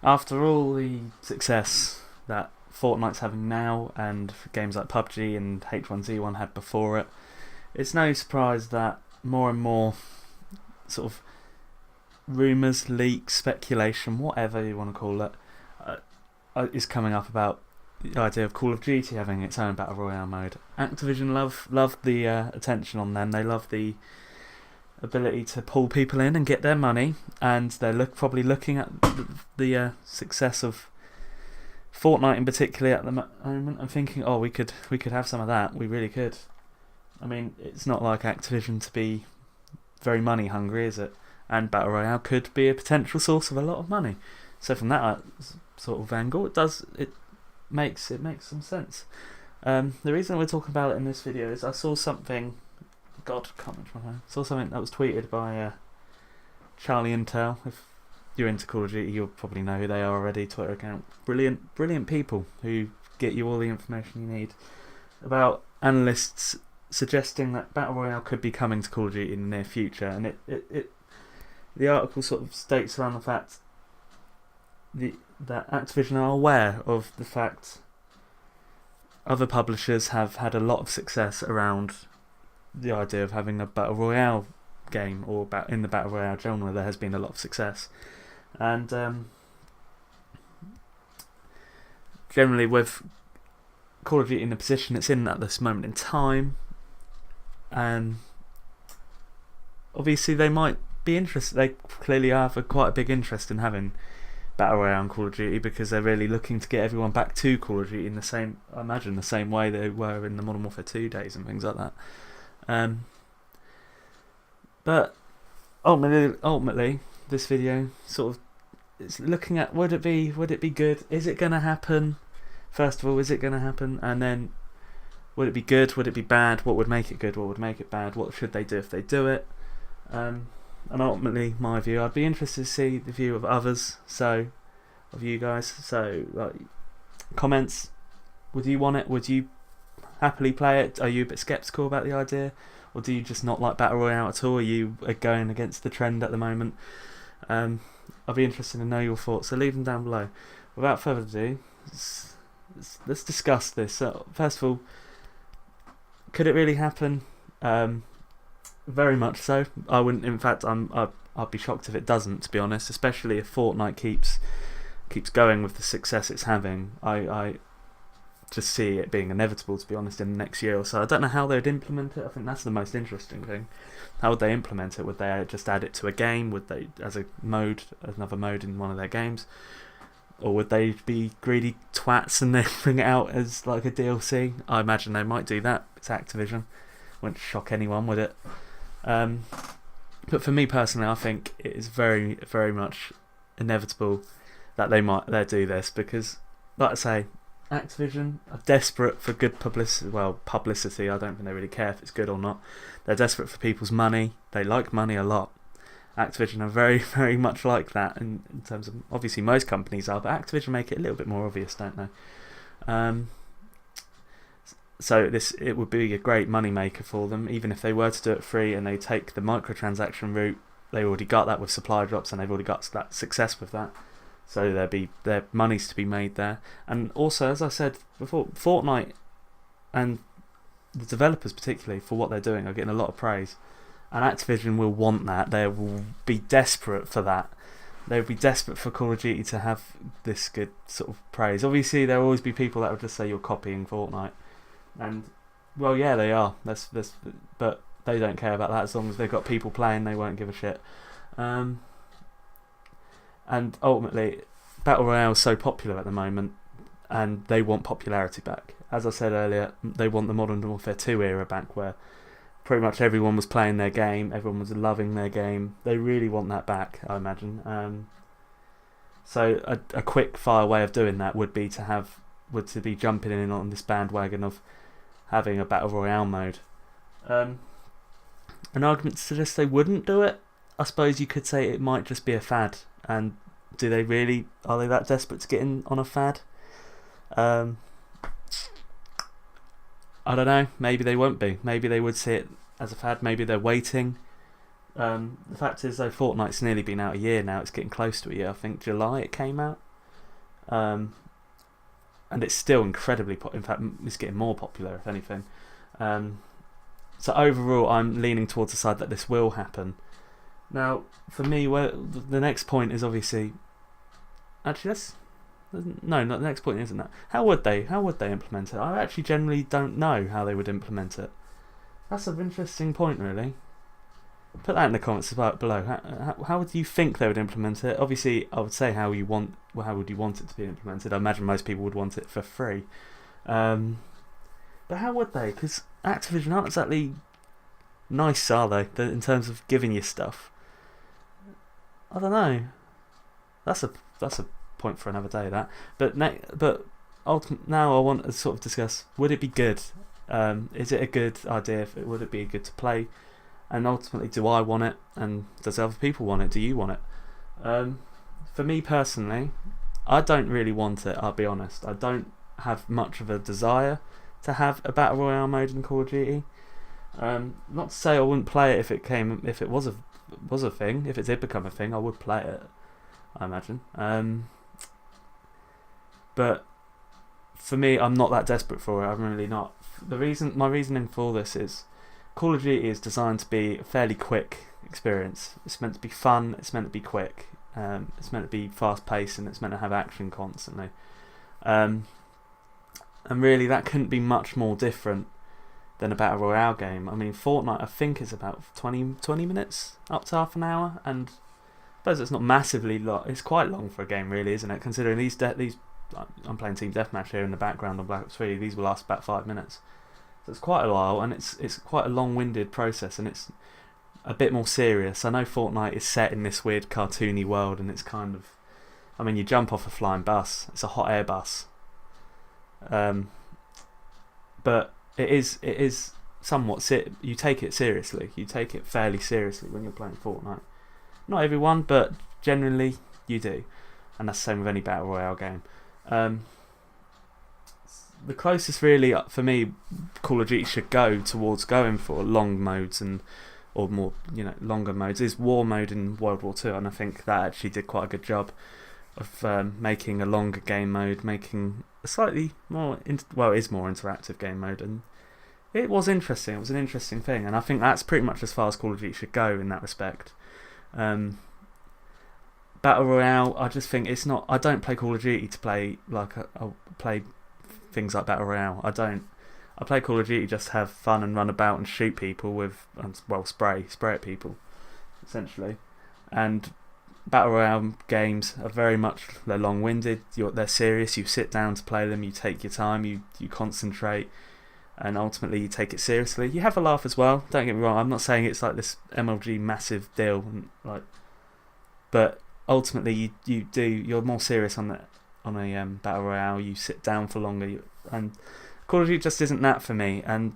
After all the success that Fortnite's having now, and games like PUBG and H1Z1 had before it, it's no surprise that more and more sort of rumours, leaks, speculation, whatever you want to call it, is coming up about the idea of Call of Duty having its own Battle Royale mode. Activision love the attention on them. They love the ability to pull people in and get their money, and they're probably looking at the success of Fortnite in particular at the moment and thinking, oh, we could have some of that. We really could. I mean, it's not like Activision to be very money hungry, is it? And Battle Royale could be a potential source of a lot of money. So from that sort of angle, it makes some sense. The reason we're talking about it in this video is I saw something. God, can't remember my name. Saw something that was tweeted by Charlie Intel. If you're into Call of Duty, you'll probably know who they are already. Twitter account, brilliant people who get you all the information you need about analysts suggesting that Battle Royale could be coming to Call of Duty in the near future, and the article sort of states around the fact that Activision are aware of the fact other publishers have had a lot of success around the idea of having a Battle Royale game, or in the Battle Royale genre there has been a lot of success, and generally with Call of Duty in the position it's in at this moment in time, and obviously they might be interested. They clearly have quite a big interest in having Battle Royale and Call of Duty, because they're really looking to get everyone back to Call of Duty in the same way they were in the Modern Warfare 2 days and things like that. But ultimately, this video sort of is looking at would it be good? Is it going to happen? First of all, is it going to happen? And then, would it be good? Would it be bad? What would make it good? What would make it bad? What should they do if they do it? And ultimately, my view. I'd be interested to see the view of others. So, of you guys. So, like, comments. Would you want it? Would you happily play it? Are you a bit sceptical about the idea, or do you just not like Battle Royale at all? Are you going against the trend at the moment? I'll be interested to know your thoughts, so leave them down below. Without further ado, let's discuss this. So, first of all, could it really happen? Very much so. I wouldn't. In fact, I'd be shocked if it doesn't, to be honest. Especially if Fortnite keeps going with the success it's having. I just see it being inevitable, to be honest, in the next year or so. I don't know how they'd implement it. I think that's the most interesting thing. How would they implement it? Would they just add it to a game? Would they, as another mode in one of their games? Or would they be greedy twats and then bring it out as like a DLC? I imagine they might do that. It's Activision. Wouldn't shock anyone, would it? But for me personally, I think it is very, very much inevitable that they'll do this, because, like I say, Activision are desperate for good publicity. Well, publicity. I don't think they really care if it's good or not. They're desperate for people's money. They like money a lot. Activision are very, very much like that in terms of, obviously most companies are, but Activision make it a little bit more obvious, don't they? So it would be a great money maker for them, even if they were to do it free and they take the microtransaction route. They already got that with supply drops, and they've already got that success with that. So their money's to be made there. And also, as I said before, Fortnite and the developers particularly for what they're doing are getting a lot of praise. And Activision will want that. They will be desperate for that. They will be desperate for Call of Duty to have this good sort of praise. Obviously, there will always be people that will just say you're copying Fortnite. And, well, yeah, they are. But they don't care about that. As long as they've got people playing, they won't give a shit. And ultimately, Battle Royale is so popular at the moment, and they want popularity back. As I said earlier, they want the Modern Warfare 2 era back, where pretty much everyone was playing their game, everyone was loving their game. They really want that back, I imagine. So a quick fire way of doing that would be to be jumping in on this bandwagon of having a Battle Royale mode. An argument to suggest they wouldn't do it, I suppose you could say it might just be a fad. And are they that desperate to get in on a fad? I don't know, maybe they won't be. Maybe they would see it as a fad, maybe they're waiting. The fact is though, Fortnite's nearly been out a year now, it's getting close to a year. I think July it came out. and it's still incredibly in fact it's getting more popular if anything. So overall I'm leaning towards the side that this will happen. Now for me, where the next point is obviously actually no, not the next point isn't that. How would they implement it? I actually generally don't know how they would implement it. That's an interesting point, really. Put that in the comments below. How would you think they would implement it? Obviously, I would say how would you want it to be implemented? I imagine most people would want it for free. But how would they? Because Activision aren't exactly nice, are they? In terms of giving you stuff. I don't know. That's a point for another day. That. But now I want to sort of discuss: would it be good? Is it a good idea? Would it be good to play? And ultimately, do I want it? And does other people want it? Do you want it? For me personally, I don't really want it. I'll be honest. I don't have much of a desire to have a battle royale mode in Call of Duty. Not to say I wouldn't play it if it was a thing. If it did become a thing, I would play it, I imagine. But for me, I'm not that desperate for it. I'm really not. My reasoning for this is Call of Duty is designed to be a fairly quick experience. It's meant to be fun. It's meant to be quick. It's meant to be fast paced, and it's meant to have action constantly. And really, that couldn't be much more different than a battle royale game. I mean, Fortnite, I think, is about 20 minutes up to half an hour, and I suppose it's not massively long. It's quite long for a game, really, isn't it? Considering these I'm playing Team Deathmatch here in the background on Black Ops 3. These will last about 5 minutes. So it's quite a while, and it's quite a long-winded process, and it's a bit more serious. I know Fortnite is set in this weird cartoony world, and it's kind of, I mean, you jump off a flying bus. It's a hot air bus. But it is somewhat you take it seriously. You take it fairly seriously when you're playing Fortnite. Not everyone, but generally you do, and that's the same with any battle royale game. The closest really for me Call of Duty should go towards going for long modes or more longer modes is war mode in World War II, and I think that actually did quite a good job of making a longer game mode, making a slightly more it is more interactive game mode, and it was interesting. It was an interesting thing, and I think that's pretty much as far as Call of Duty should go in that respect. Battle Royale, I just think it's not. I don't play Call of Duty to play I'll play things like Battle Royale. I don't. I play Call of Duty just to have fun and run about and shoot people with, spray at people, essentially. And Battle Royale games are very much, they're long-winded, they're serious, you sit down to play them, you take your time, you concentrate, and ultimately you take it seriously. You have a laugh as well, don't get me wrong, I'm not saying it's like this MLG massive deal, but ultimately you're more serious on a Battle Royale, you sit down for longer, and Call of Duty just isn't that for me, and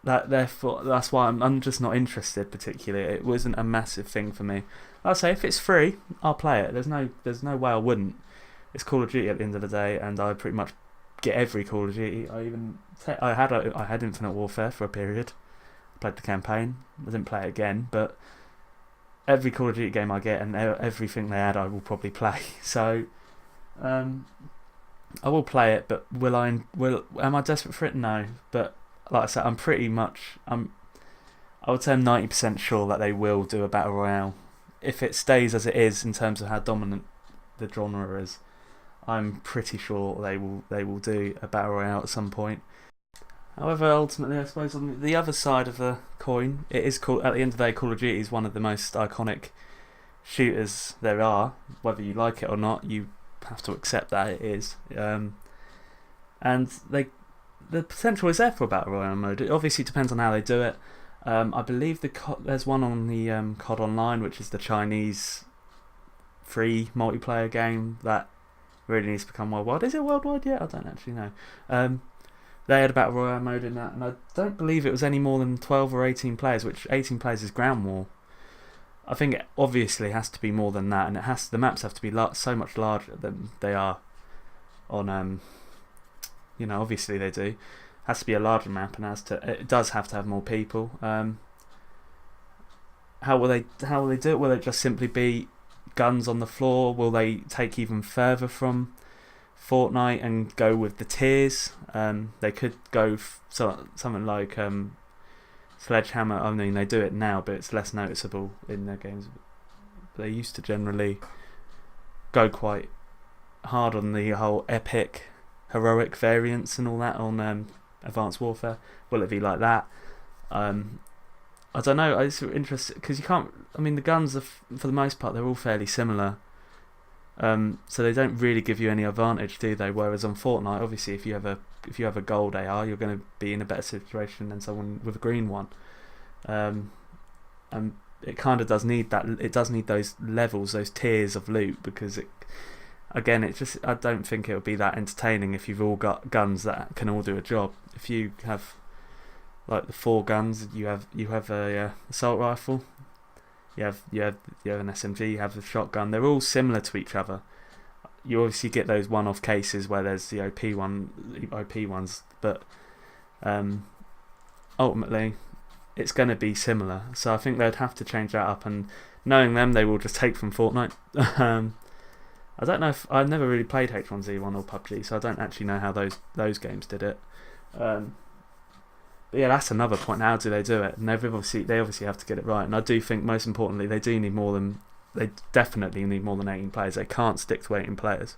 therefore that's why I'm just not interested particularly. It wasn't a massive thing for me. I'll say if it's free, I'll play it. There's no way I wouldn't. It's Call of Duty at the end of the day, and I pretty much get every Call of Duty. I had Infinite Warfare for a period. I played the campaign. I didn't play it again, but every Call of Duty game I get and everything they add, I will probably play. So I will play it, but am I desperate for it? No. But like I said, I would say I'm 90% sure that they will do a Battle Royale. If it stays as it is in terms of how dominant the genre is, I'm pretty sure they will do a Battle Royale at some point. However, ultimately, I suppose on the other side of the coin, it is at the end of the day, Call of Duty is one of the most iconic shooters there are. Whether you like it or not, you have to accept that it is. And the potential is there for a Battle Royale mode. It obviously depends on how they do it. I believe there's one on the COD Online, which is the Chinese free multiplayer game that really needs to become worldwide. Is it worldwide yet? I don't actually know. They had a Battle Royale mode in that, and I don't believe it was any more than 12 or 18 players, which 18 players is ground war. I think it obviously has to be more than that, and the maps have to be so much larger than they are on. Obviously they do. It has to be a larger map, and it does have to have more people. How will they do it? Will it just simply be guns on the floor? Will they take even further from Fortnite and go with the tiers? They could go something like Sledgehammer. I mean, they do it now, but it's less noticeable in their games. They used to generally go quite hard on the whole epic, heroic variants and all that on Advanced Warfare. Will it be like that? I don't know. It's interesting because you can't. I mean, the guns are for the most part they're all fairly similar. So they don't really give you any advantage, do they? Whereas on Fortnite, obviously, if you have a gold AR, you're going to be in a better situation than someone with a green one. And it kind of does need that. It does need those levels, those tiers of loot, because I don't think it would be that entertaining if you've all got guns that can all do a job. If you have like the 4 guns, you have a assault rifle. You have an SMG, you have the shotgun. They're all similar to each other. You obviously get those one-off cases where there's the OP ones, but ultimately it's going to be similar. So I think they'd have to change that up. And knowing them, they will just take from Fortnite. I don't know if I've never really played H1Z1 or PUBG, so I don't actually know how those games did it. But yeah, that's another point. How do they do it? And they obviously have to get it right. And I do think most importantly, they definitely need more than 18 players. They can't stick to 18 players.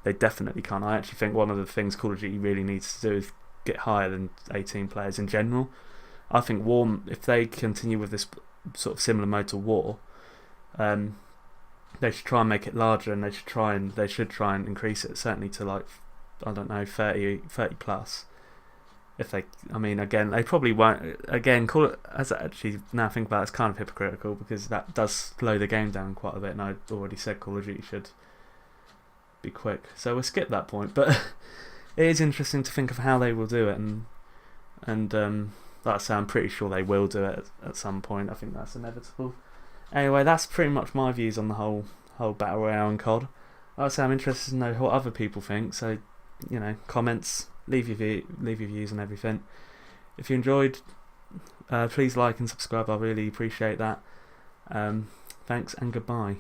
They definitely can't. I actually think one of the things Call of Duty really needs to do is get higher than 18 players in general. I think if they continue with this sort of similar mode to War, they should try and make it larger, and they should try and increase it certainly to like, I don't know, 30 plus. If they, I mean, again, they probably won't. Again, call it as actually now I think about it, it's kind of hypocritical because that does slow the game down quite a bit, and I already said Call of Duty should be quick, so we'll skip that point. But it is interesting to think of how they will do it, and like I say, I'm pretty sure they will do it at some point. I think that's inevitable. Anyway, that's pretty much my views on the whole Battle Royale and COD. Like I say, I'm interested to know what other people think. So, comments. Leave your views on everything. If you enjoyed, please like and subscribe. I really appreciate that. Thanks and goodbye.